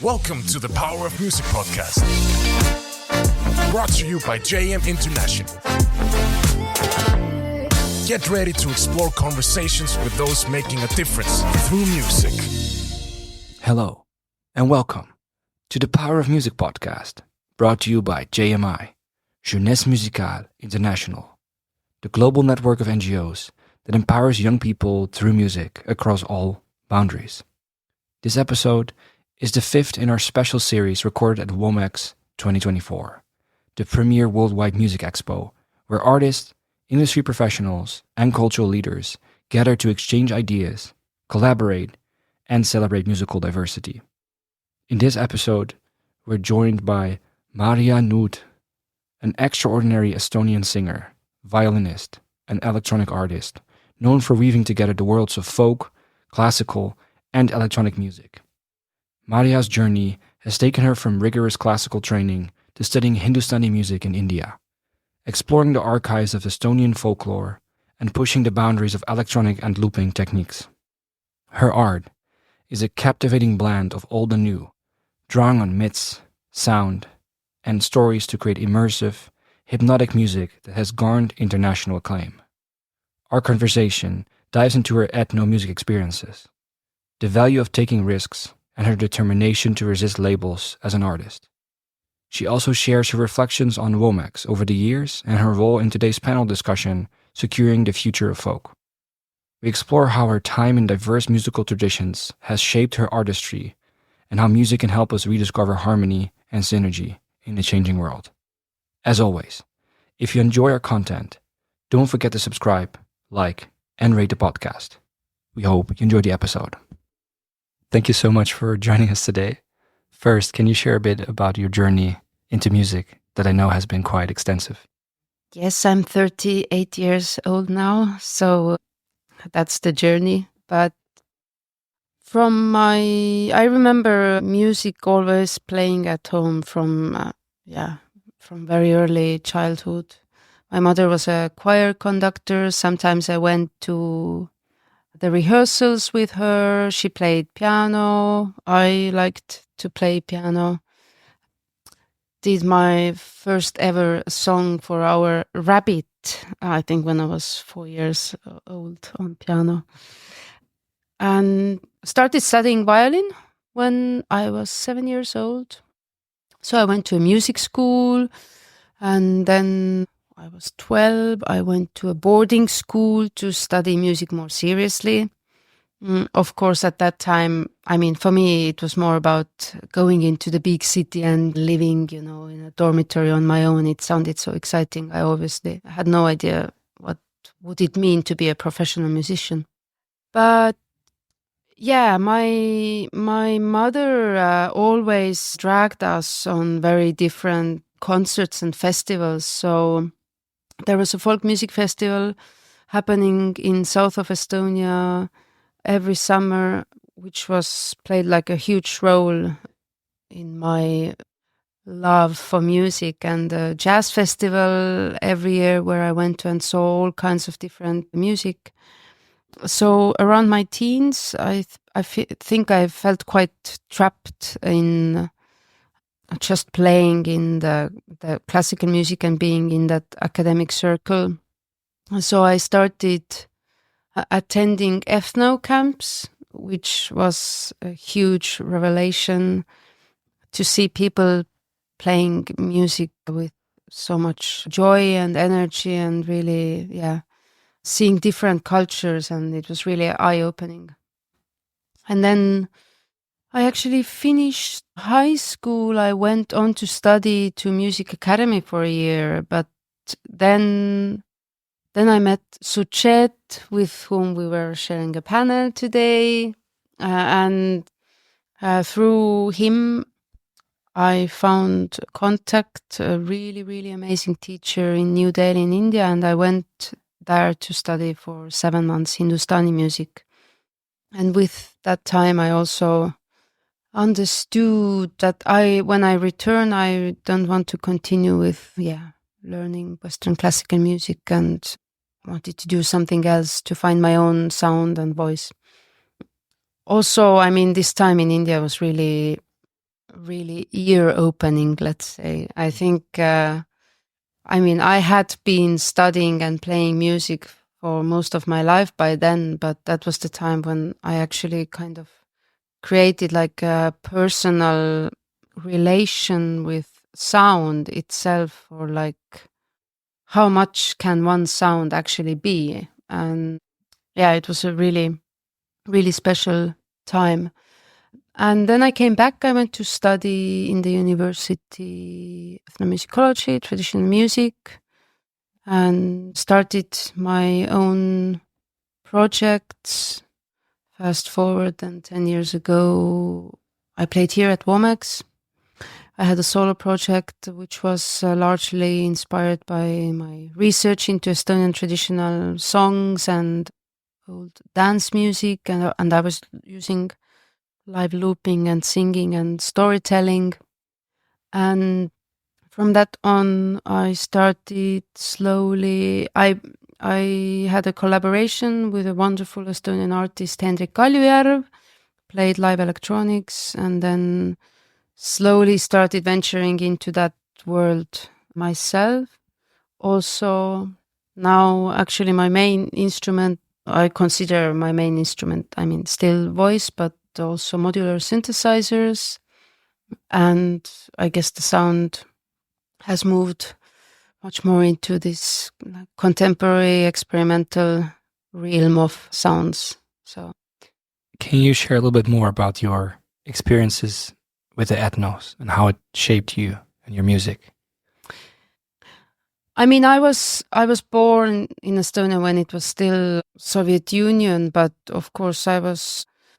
Welcome to the Power of Music podcast, brought to you by JM International. Get ready to explore conversations with those making a difference through music. Hello, and welcome to the Power of Music podcast, brought to you by JMI, Jeunesse Musicale International, the global network of NGOs that empowers young people through music across all boundaries. This episode is the fifth in our special series recorded at WOMEX 2024, the premier worldwide music expo, where artists, industry professionals, and cultural leaders gather to exchange ideas, collaborate, and celebrate musical diversity. In this episode, we're joined by Maarja Nuut, an extraordinary Estonian singer, violinist, and electronic artist, known for weaving together the worlds of folk, classical, and electronic music. Maarja's journey has taken her from rigorous classical training to studying Hindustani music in India, exploring the archives of Estonian folklore, and pushing the boundaries of electronic and looping techniques. Her art is a captivating blend of old and new, drawing on myths, sound, and stories to create immersive, hypnotic music that has garnered international acclaim. Our conversation dives into her Ethno music experiences, the value of taking risks, and her determination to resist labels as an artist. She also shares her reflections on WOMEX over the years and her role in today's panel discussion, Securing the Future of Folk. We explore how her time in diverse musical traditions has shaped her artistry and how music can help us rediscover harmony and synergy in a changing world. As always, if you enjoy our content, don't forget to subscribe, like, and rate the podcast. We hope you enjoy the episode. Thank you so much for joining us today. First, can you share a bit about your journey into music that I know has been quite extensive? Yes, I'm 38 years old now, so that's the journey. But I remember music always playing at home from very early childhood. My mother was a choir conductor. Sometimes I went to the rehearsals with her. She played piano. I liked to play piano. Did my first ever song for our rabbit, I think when I was 4 years old, on piano. And started studying violin when I was 7 years old. So I went to a music school, and then I was 12. I went to a boarding school to study music more seriously. Of course, at that time, for me, it was more about going into the big city and living, in a dormitory on my own. It sounded so exciting. I obviously had no idea what would it mean to be a professional musician. But yeah, my mother always dragged us on very different concerts and festivals. So there was a folk music festival happening in south of Estonia every summer, which played like a huge role in my love for music, and a jazz festival every year where I went to and saw all kinds of different music. So around my teens, I think I felt quite trapped in just playing in the classical music and being in that academic circle. So I started attending Ethno camps, which was a huge revelation to see people playing music with so much joy and energy, and really, seeing different cultures, and it was really eye-opening. And then I actually finished high school. I went on to study to music academy for a year, but then I met Suchet, with whom we were sharing a panel today, and through him I found contact, a really, really amazing teacher in New Delhi in India, and I went there to study for 7 months Hindustani music. And with that time I also understood that when I return, I don't want to continue with learning Western classical music, and wanted to do something else to find my own sound and voice. Also, this time in India was really really ear-opening, let's say. I think, I had been studying and playing music for most of my life by then, but that was the time when I actually kind of created like a personal relation with sound itself, or like how much can one sound actually be. And yeah, it was a really, really special time. And then I came back. I went to study in the university ethnomusicology, traditional music, and started my own projects. Fast forward, and 10 years ago, I played here at WOMEX. I had a solo project which was largely inspired by my research into Estonian traditional songs and old dance music, and I was using live looping and singing and storytelling. And from that on, I started slowly. I had a collaboration with a wonderful Estonian artist, Hendrik Kaljujärv, played live electronics, and then slowly started venturing into that world myself. Also, now actually my main instrument, I consider my main instrument, still voice, but also modular synthesizers. And I guess the sound has moved much more into this contemporary experimental realm of sounds. So, Can you share a little bit more about your experiences with the ethnos and how it shaped you and your music? I was born in Estonia when it was still Soviet Union, but of course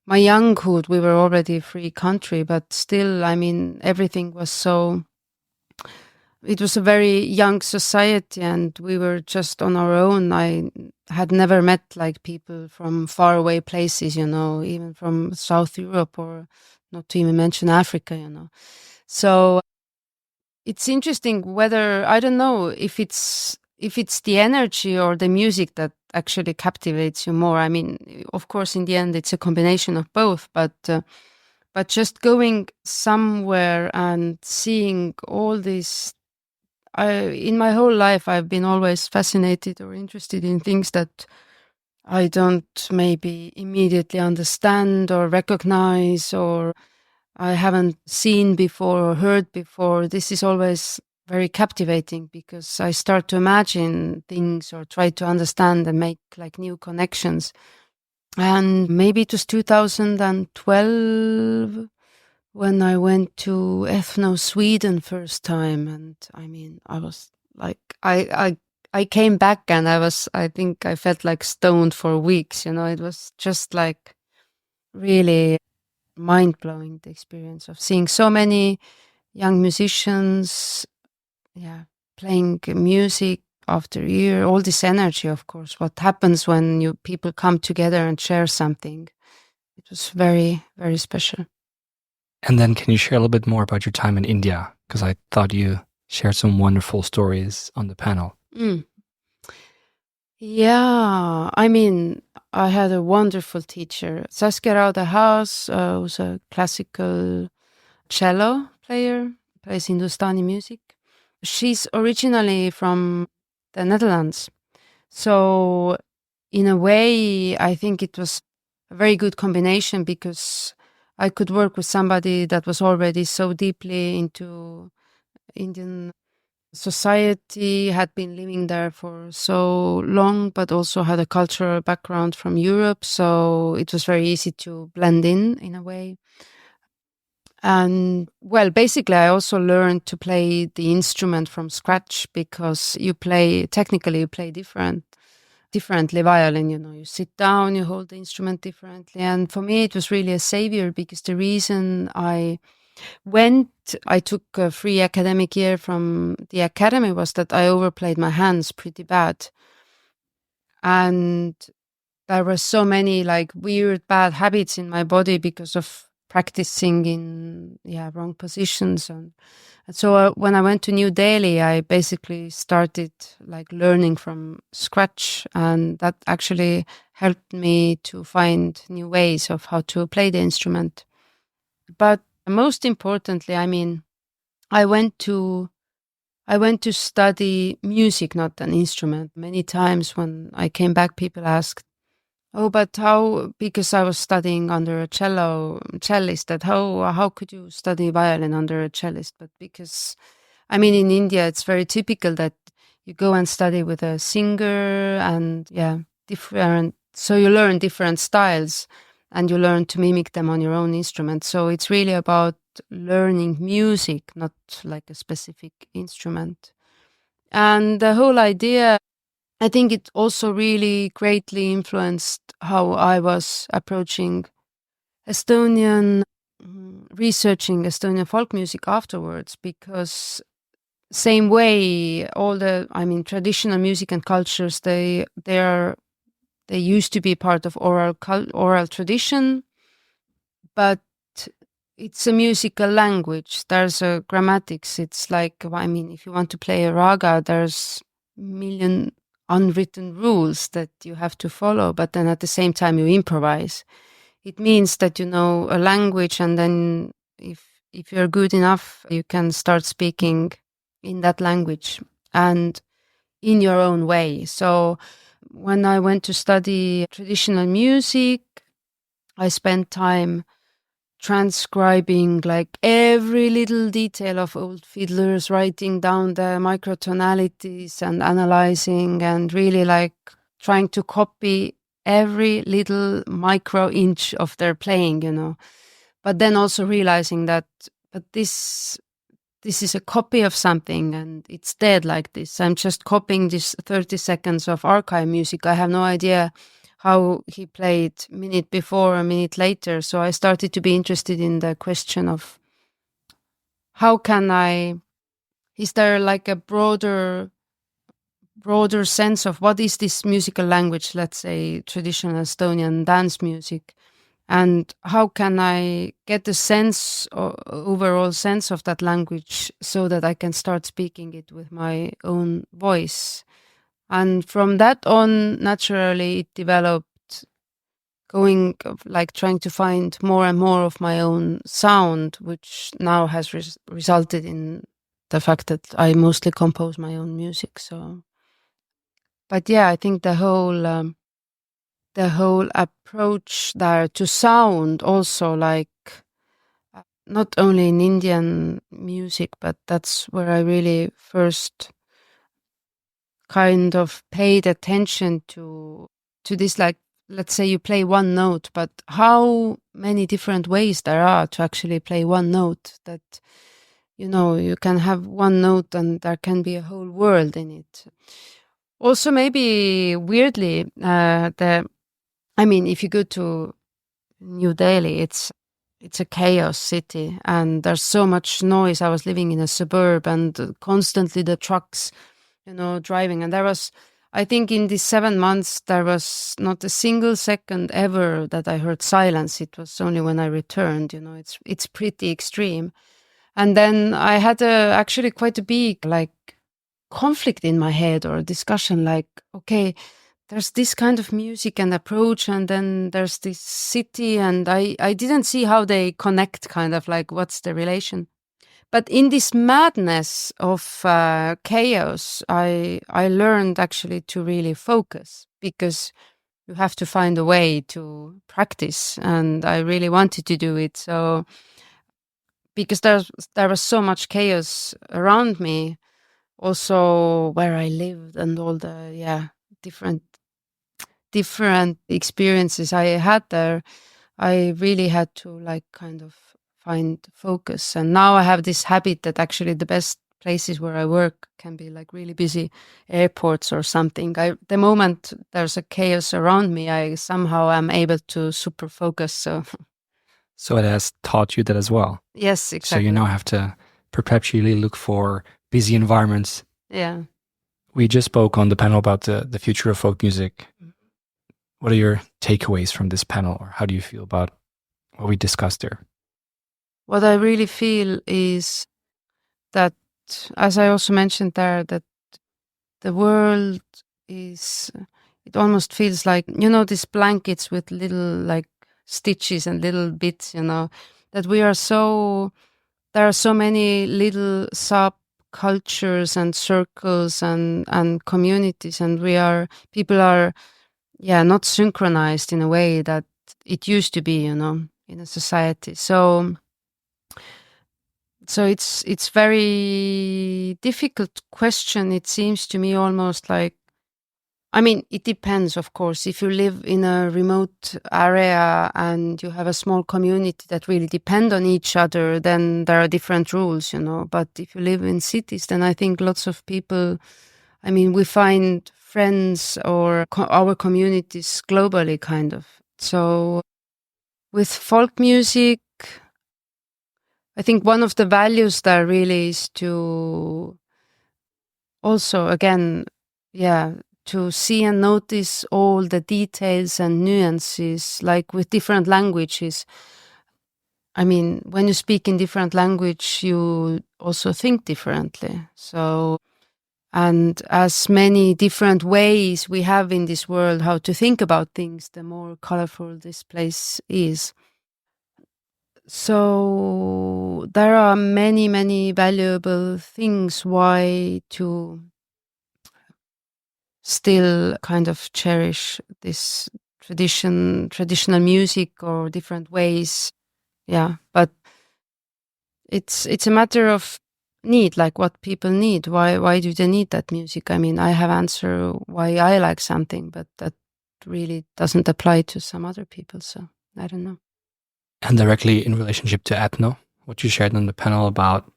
my younghood, we were already a free country, but still, everything was it was a very young society and we were just on our own. I had never met like people from faraway places, even from South Europe, or not to even mention Africa, So it's interesting whether, I don't know if it's the energy or the music that actually captivates you more. Of course, in the end, it's a combination of both, but just going somewhere and seeing all these, in my whole life, I've been always fascinated or interested in things that I don't maybe immediately understand or recognize, or I haven't seen before or heard before. This is always very captivating because I start to imagine things or try to understand and make like new connections. And maybe it was 2012 when I went to Ethno, Sweden first time. And I was like, I came back and I think I felt like stoned for weeks, it was just like really mind-blowing, the experience of seeing so many young musicians, playing music after year, all this energy, of course, what happens when people come together and share something. It was very, very special. And then can you share a little bit more about your time in India? Because I thought you shared some wonderful stories on the panel. Yeah, I had a wonderful teacher, Saskia Rauda-Haas, who's a classical cello player, plays Hindustani music. She's originally from the Netherlands. So in a way, I think it was a very good combination because I could work with somebody that was already so deeply into Indian society, had been living there for so long, but also had a cultural background from Europe. So it was very easy to blend in a way. And well, basically, I also learned to play the instrument from scratch because technically you play differently violin, you sit down, you hold the instrument differently. And for me, it was really a savior because the reason I took a free academic year from the academy was that I overplayed my hands pretty bad. And there were so many like weird bad habits in my body because of practicing in wrong positions. And so when I went to New Delhi, I basically started like learning from scratch, and that actually helped me to find new ways of how to play the instrument. But Most importantly, I mean, I went to study music, not an instrument. Many times when I came back, people asked, "Oh, but how?" Because I was studying under a cellist. That how could you study violin under a cellist? But because, I mean, in India, it's very typical that you go and study with a singer, and different. So you learn different styles, and you learn to mimic them on your own instrument. So it's really about learning music, not like a specific instrument. And the whole idea, I think it also really greatly influenced how I was approaching Estonian, researching Estonian folk music afterwards, because same way, all the, I mean, traditional music and cultures, they used to be part of oral tradition, but it's a musical language. There's a grammatics. It's like, I mean, if you want to play a raga, there's million unwritten rules that you have to follow, but then at the same time you improvise. It means that you know a language, and then if you're good enough, you can start speaking in that language and in your own way. So when I went to study traditional music, I spent time transcribing like every little detail of old fiddlers, writing down the microtonalities and analyzing, and really like trying to copy every little micro inch of their playing, you know. But then also realizing that, but this is a copy of something and it's dead like this. I'm just copying this 30 seconds of archive music. I have no idea how he played minute before, a minute later. So I started to be interested in the question of how can is there like a broader sense of what is this musical language, let's say traditional Estonian dance music, and how can I get the sense, or overall sense of that language, so that I can start speaking it with my own voice. And from that on, naturally, it developed going like trying to find more and more of my own sound, which now has resulted in the fact that I mostly compose my own music. So, but yeah, I think the whole approach there to sound also, like not only in Indian music, but that's where I really first kind of paid attention to this, like, let's say you play one note, but how many different ways there are to actually play one note, that, you know, you can have one note and there can be a whole world in it. Also, maybe weirdly, I mean, if you go to New Delhi, it's a chaos city and there's so much noise. I was living in a suburb and constantly the trucks, you know, driving. And there was, I think in these 7 months, there was not a single second ever that I heard silence. It was only when I returned, you know, it's pretty extreme. And then I had actually quite a big like conflict in my head, or a discussion like, okay, there's this kind of music and approach, and then there's this city, and I didn't see how they connect, kind of like what's the relation. But in this madness of chaos, I learned actually to really focus, because you have to find a way to practice, and I really wanted to do it. So because there was so much chaos around me, also where I lived, and all the different experiences I had there, I really had to like kind of find focus. And now I have this habit that actually the best places where I work can be like really busy airports or something. The moment there's a chaos around me, I somehow am able to super focus. So it has taught you that as well. Yes, exactly. So you now have to perpetually look for busy environments. Yeah. We just spoke on the panel about the future of folk music. What are your takeaways from this panel, or how do you feel about what we discussed there? What I really feel is that, as I also mentioned there, that the world is, it almost feels like, you know, these blankets with little like stitches and little bits, you know, that we are so, there are so many little subcultures and circles and communities, and people are, not synchronized in a way that it used to be, in a society. So it's very difficult question. It seems to me almost like, I mean, it depends, of course. If you live in a remote area and you have a small community that really depend on each other, then there are different rules, But if you live in cities, then I think lots of people, I mean, we find friends or our communities globally, kind of. So with folk music, I think one of the values there really is to also, again, to see and notice all the details and nuances, like with different languages. I mean, when you speak in different language, you also think differently. So, and as many different ways we have in this world how to think about things, the more colorful this place is. So there are many, many valuable things why to still kind of cherish this traditional music or different ways. Yeah, but it's a matter of need, like what people need. Why do they need that music? I mean, I have answer why I like something, but that really doesn't apply to some other people. So I don't know. And directly in relationship to ethno, what you shared on the panel about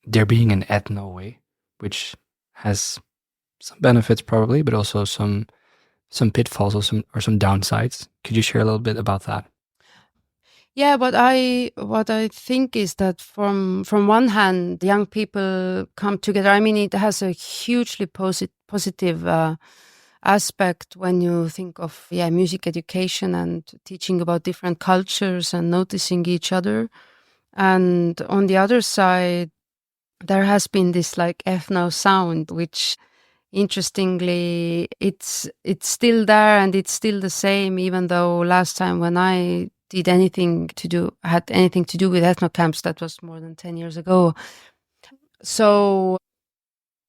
there being an ethno way, which has some benefits probably, but also some pitfalls or some downsides. Could you share a little bit about that? Yeah, what I think is that from one hand, young people come together. I mean, it has a hugely positive aspect when you think of music education and teaching about different cultures and noticing each other. And on the other side, there has been this like ethno sound, which interestingly, it's still there and it's still the same, even though last time when I had anything to do with ethno camps, that was more than 10 years ago. So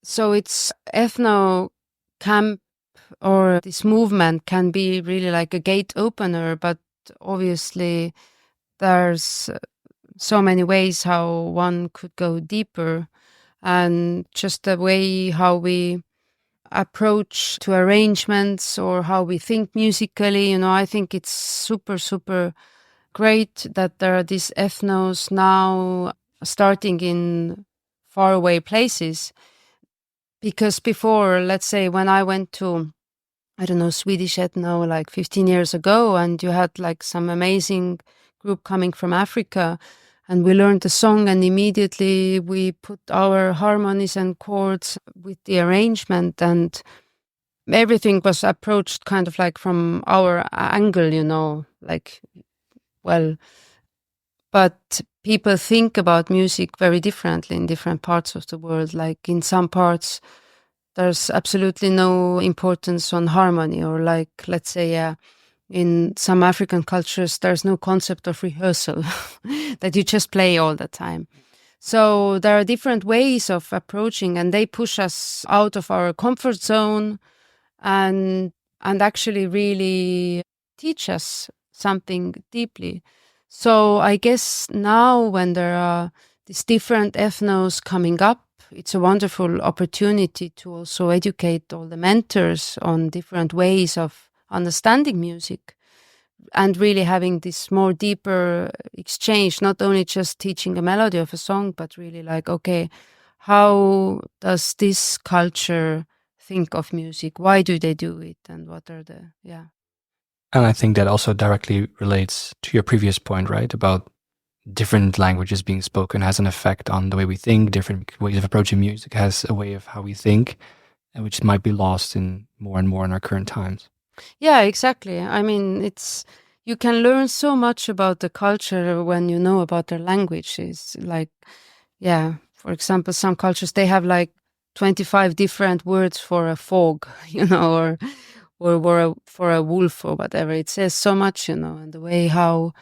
it's ethno camp, or this movement can be really like a gate opener, but obviously there's so many ways how one could go deeper, and just the way how we approach to arrangements or how we think musically, I think it's super, super great that there are these ethnos now starting in faraway places. Because before, let's say when I went to, I don't know, Swedish ethno like 15 years ago, and you had like some amazing group coming from Africa, and we learned the song and immediately we put our harmonies and chords with the arrangement, and everything was approached kind of like from our angle, like, well, but people think about music very differently in different parts of the world. Like in some parts, there's absolutely no importance on harmony, or like, let's say, in some African cultures, there's no concept of rehearsal, that you just play all the time. So there are different ways of approaching, and they push us out of our comfort zone and actually really teach us something deeply. So I guess now when there are these different ethnos coming up, it's a wonderful opportunity to also educate all the mentors on different ways of understanding music and really having this more deeper exchange, not only just teaching a melody of a song, but really like, okay, how does this culture think of music? Why do they do it? And what are the, And I think that also directly relates to your previous point, right? About different languages being spoken has an effect on the way we think, different ways of approaching music has a way of how we think, and which might be lost in more and more in our current times. Yeah, exactly. I mean, you can learn so much about the culture when you know about their language. It's like, for example, some cultures, they have like 25 different words for a fog, or for a wolf or whatever. It says so much, and the way how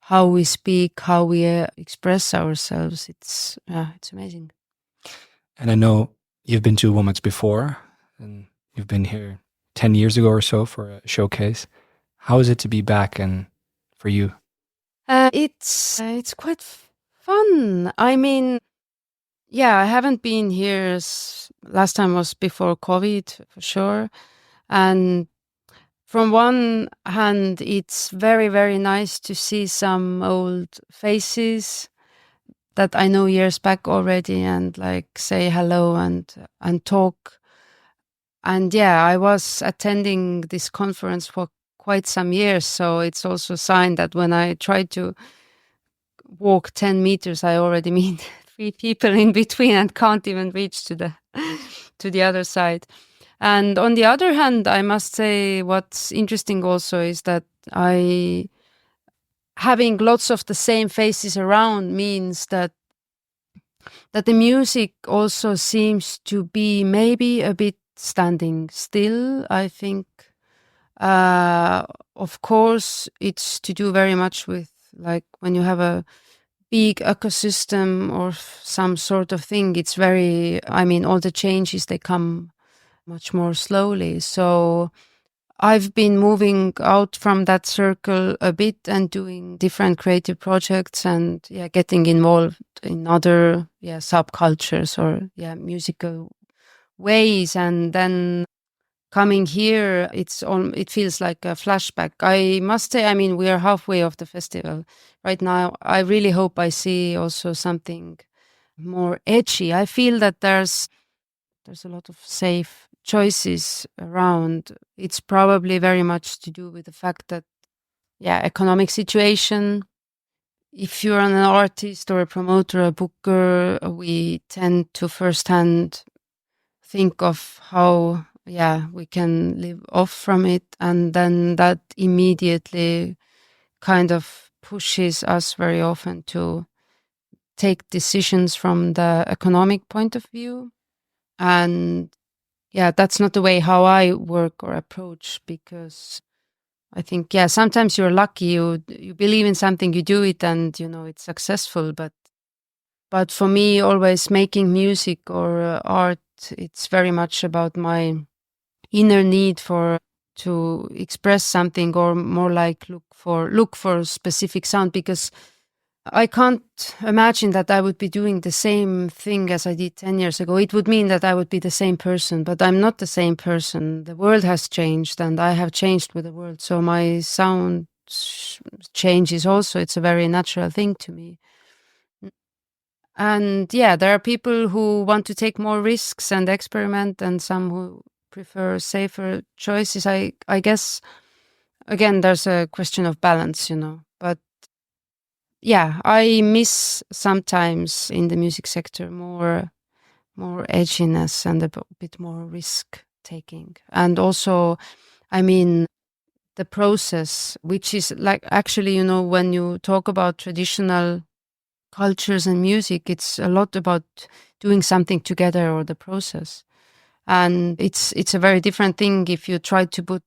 how we speak, how we express ourselves. It's amazing. And I know you've been to WOMEX before, and you've been here 10 years ago or so for a showcase. How is it to be back and for you? It's quite fun. I mean, yeah, I haven't been here. Last time was before COVID, for sure. And from one hand, it's very, very nice to see some old faces that I know years back already, and like say hello and talk. And yeah, I was attending this conference for quite some years, so it's also a sign that when I try to walk 10 meters, I already meet 3 people in between and can't even reach to the other side. And on the other hand, I must say what's interesting also is that having lots of the same faces around means that the music also seems to be maybe a bit standing still, I think. Of course, it's to do very much with like when you have a big ecosystem or some sort of thing, it's very, I mean, all the changes, they come much more slowly. So I've been moving out from that circle a bit and doing different creative projects and getting involved in other subcultures or musical ways. And then coming here, it feels like a flashback. I must say, I mean, we are halfway of the festival right now. I really hope I see also something more edgy. I feel that there's a lot of safe choices around. It's probably very much to do with the fact that, economic situation. If you're an artist or a promoter, a booker, we tend to firsthand think of how, we can live off from it. And then that immediately kind of pushes us very often to take decisions from the economic point of view. And that's not the way how I work or approach, because I think, sometimes you're lucky, you believe in something, you do it, and it's successful. But for me, always making music or art, it's very much about my inner need to express something, or more like look for a specific sound, because I can't imagine that I would be doing the same thing as I did 10 years ago. It would mean that I would be the same person, but I'm not the same person. The world has changed and I have changed with the world. So my sound changes also. It's a very natural thing to me. And there are people who want to take more risks and experiment, and some who prefer safer choices. I guess, again, there's a question of balance, But I miss sometimes in the music sector more edginess and a bit more risk taking. And also, I mean, the process, which is like actually, when you talk about traditional cultures and music, it's a lot about doing something together, or the process. And it's a very different thing if you try to put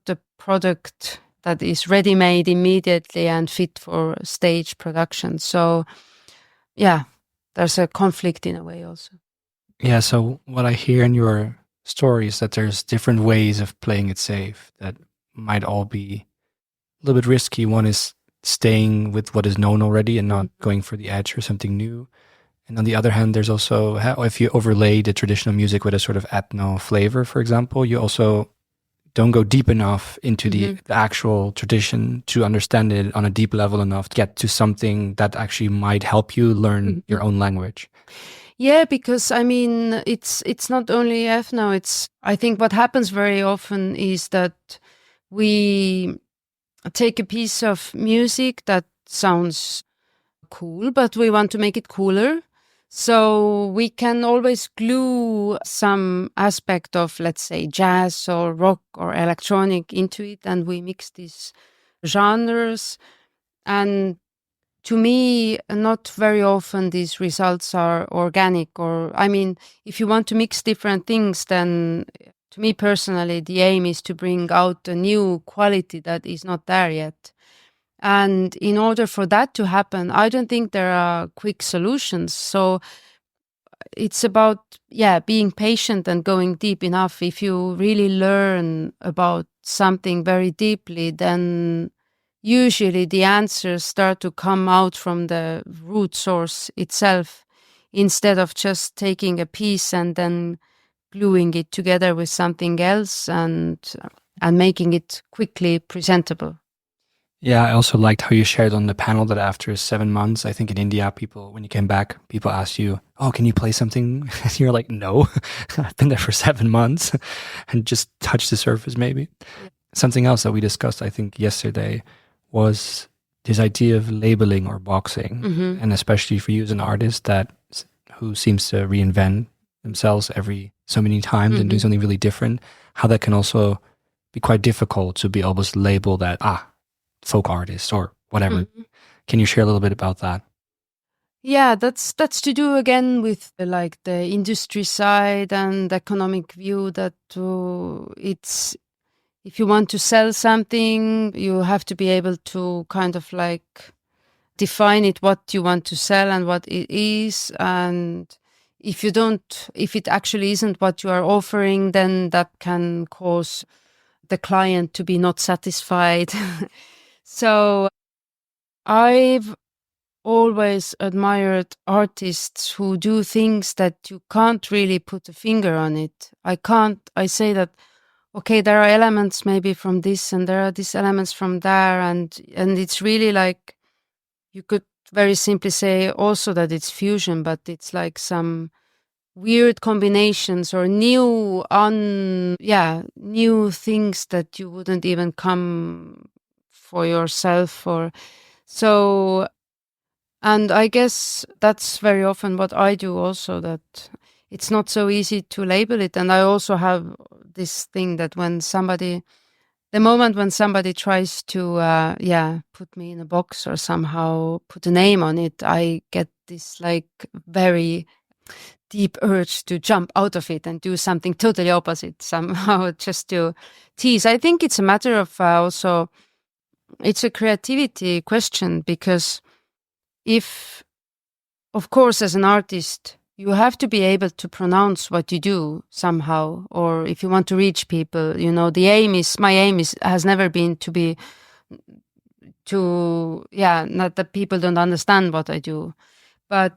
the product that is ready-made immediately and fit for stage production. So, there's a conflict in a way also. Yeah, so what I hear in your story is that there's different ways of playing it safe that might all be a little bit risky. One is staying with what is known already and not going for the edge or something new. And on the other hand, there's also how if you overlay the traditional music with a sort of ethno flavor, for example, you also don't go deep enough into the actual tradition to understand it on a deep level enough to get to something that actually might help you learn your own language. Yeah, because I mean, it's not only ethno. I think what happens very often is that we take a piece of music that sounds cool, but we want to make it cooler. So we can always glue some aspect of, let's say, jazz or rock or electronic into it, and we mix these genres. And to me, not very often these results are organic. Or, I mean, if you want to mix different things, then to me personally, the aim is to bring out a new quality that is not there yet. And in order for that to happen, I don't think there are quick solutions. So it's about, being patient and going deep enough. If you really learn about something very deeply, then usually the answers start to come out from the root source itself, instead of just taking a piece and then gluing it together with something else and making it quickly presentable. Yeah, I also liked how you shared on the panel that after 7 months, I think in India, when you came back, people asked you, "Oh, can you play something?" And you're like, "No, I've been there for 7 months," and just touched the surface maybe. Yeah. Something else that we discussed, I think, yesterday was this idea of labeling or boxing. Mm-hmm. And especially for you as an artist who seems to reinvent themselves every so many times, mm-hmm. and do something really different, how that can also be quite difficult to be almost labeled that, folk artist or whatever. Mm-hmm. Can you share a little bit about that? Yeah, that's to do again with the industry side and economic view, that it's, if you want to sell something, you have to be able to kind of define it, what you want to sell and what it is. And if it actually isn't what you are offering, then that can cause the client to be not satisfied. So I've always admired artists who do things that you can't really put a finger on it. I say that, okay, there are elements maybe from this and there are these elements from there, and it's really you could very simply say also that it's fusion, but it's some weird combinations or new things that you wouldn't even come for yourself or so. And I guess that's very often what I do also, that it's not so easy to label it. And I also have this thing that the moment when somebody tries to put me in a box or somehow put a name on it, I get this very deep urge to jump out of it and do something totally opposite somehow, just to tease. I think it's a matter of also, it's a creativity question, because of course, as an artist, you have to be able to pronounce what you do somehow, or if you want to reach people, my aim has never been not that people don't understand what I do, but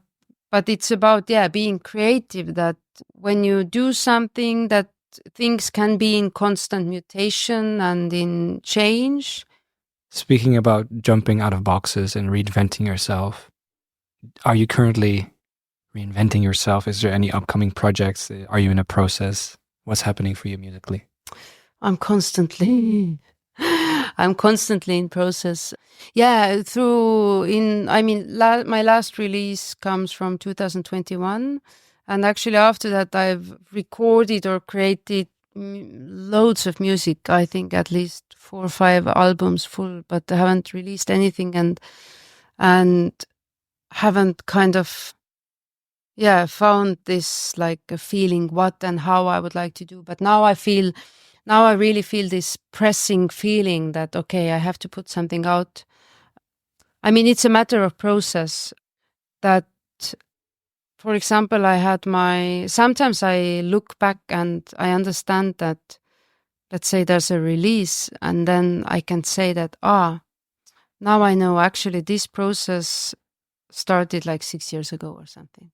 it's about, being creative, that when you do something, that things can be in constant mutation and in change. Speaking about jumping out of boxes and reinventing yourself, are you currently reinventing yourself? Is there any upcoming projects? Are you in a process? What's happening for you musically? I'm constantly in process. Yeah, my last release comes from 2021. And actually after that, I've recorded or created loads of music. I think at least 4 or 5 albums full, but I haven't released anything and haven't kind of found this a feeling what and how I would like to do. But now I really feel this pressing feeling that, okay, I have to put something out. I mean, it's a matter of process. That, for example, sometimes I look back and I understand that, let's say there's a release, and then I can say that, now I know actually this process started 6 years ago or something.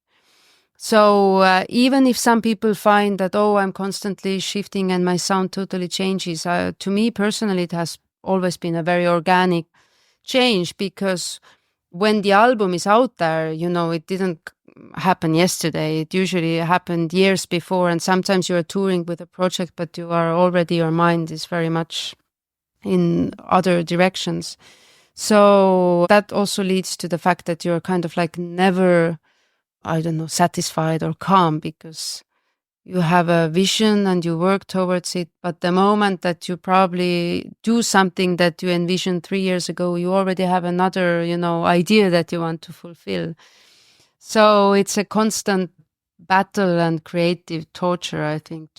So even if some people find that, I'm constantly shifting and my sound totally changes, to me personally, it has always been a very organic change, because when the album is out there, it didn't happen yesterday. It usually happened years before, and sometimes you are touring with a project, but your mind is very much in other directions. So that also leads to the fact that you're kind of never, satisfied or calm, because you have a vision and you work towards it. But the moment that you probably do something that you envisioned 3 years ago, you already have another, idea that you want to fulfill. So it's a constant battle and creative torture, I think.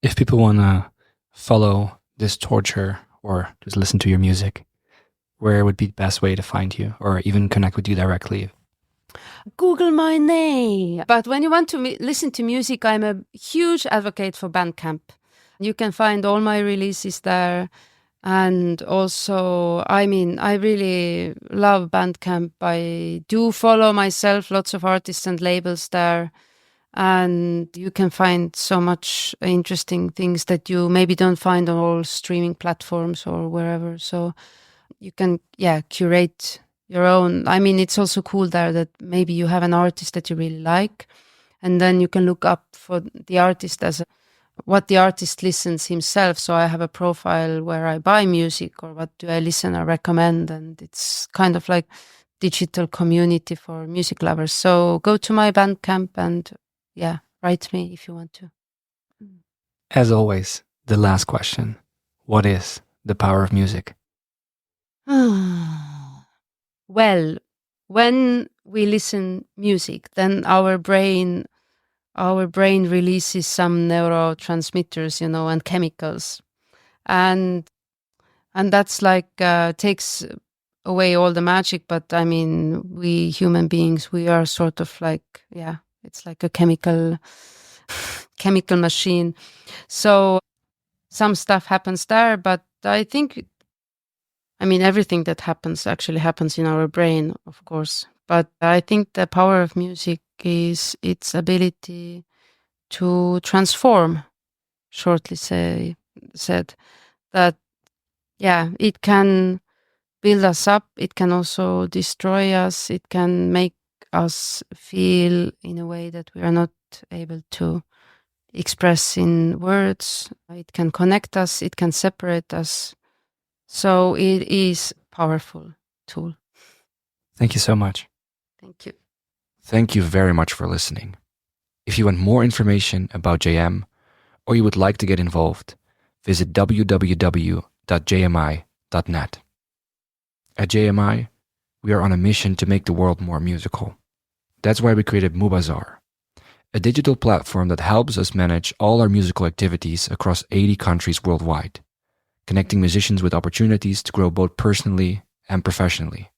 If people want to follow this torture or just listen to your music, where would be the best way to find you or even connect with you directly? Google my name. But when you want to listen to music, I'm a huge advocate for Bandcamp. You can find all my releases there. And also, I really love Bandcamp. I do follow myself, lots of artists and labels there. And you can find so much interesting things that you maybe don't find on all streaming platforms or wherever. So you can, curate your own. It's also cool there that maybe you have an artist that you really like, and then you can look up for the artist what the artist listens himself. So I have a profile where I buy music or what do I listen or recommend, and it's kind of like digital community for music lovers. So go to my Bandcamp and write me if you want to. As always, the last question. What is the power of music? Well, when we listen music, then our brain releases some neurotransmitters, and chemicals. And that's like takes away all the magic. But we human beings, we are sort of like, it's like a chemical machine. So some stuff happens there, but I think, everything that happens actually happens in our brain, of course. But I think the power of music is its ability to transform, shortly said, that, it can build us up. It can also destroy us. It can make us feel in a way that we are not able to express in words. It can connect us. It can separate us. So it is a powerful tool. Thank you so much. Thank you. Thank you very much for listening. If you want more information about JM or you would like to get involved, visit www.jmi.net. At JMI, we are on a mission to make the world more musical. That's why we created Mubazar, a digital platform that helps us manage all our musical activities across 80 countries worldwide, connecting musicians with opportunities to grow both personally and professionally.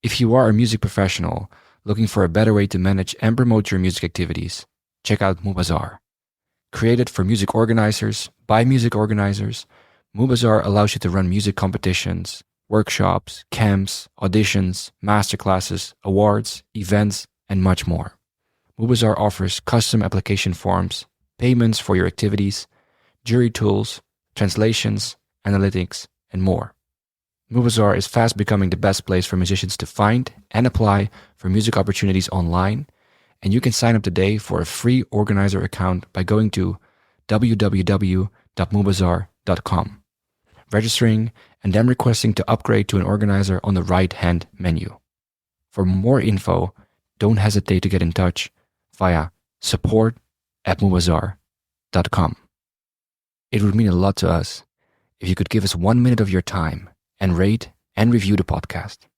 If you are a music professional looking for a better way to manage and promote your music activities, check out Mubazar. Created for music organizers, by music organizers, Mubazar allows you to run music competitions, workshops, camps, auditions, masterclasses, awards, events, and much more. Mubazar offers custom application forms, payments for your activities, jury tools, translations, analytics, and more. Mubazar is fast becoming the best place for musicians to find and apply for music opportunities online, and you can sign up today for a free organizer account by going to www.mubazar.com, registering, and then requesting to upgrade to an organizer on the right-hand menu. For more info, don't hesitate to get in touch via support@mubazar.com. It would mean a lot to us if you could give us 1 minute of your time and rate and review the podcast.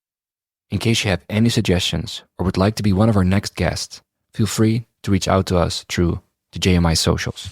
In case you have any suggestions or would like to be one of our next guests, feel free to reach out to us through the JMI socials.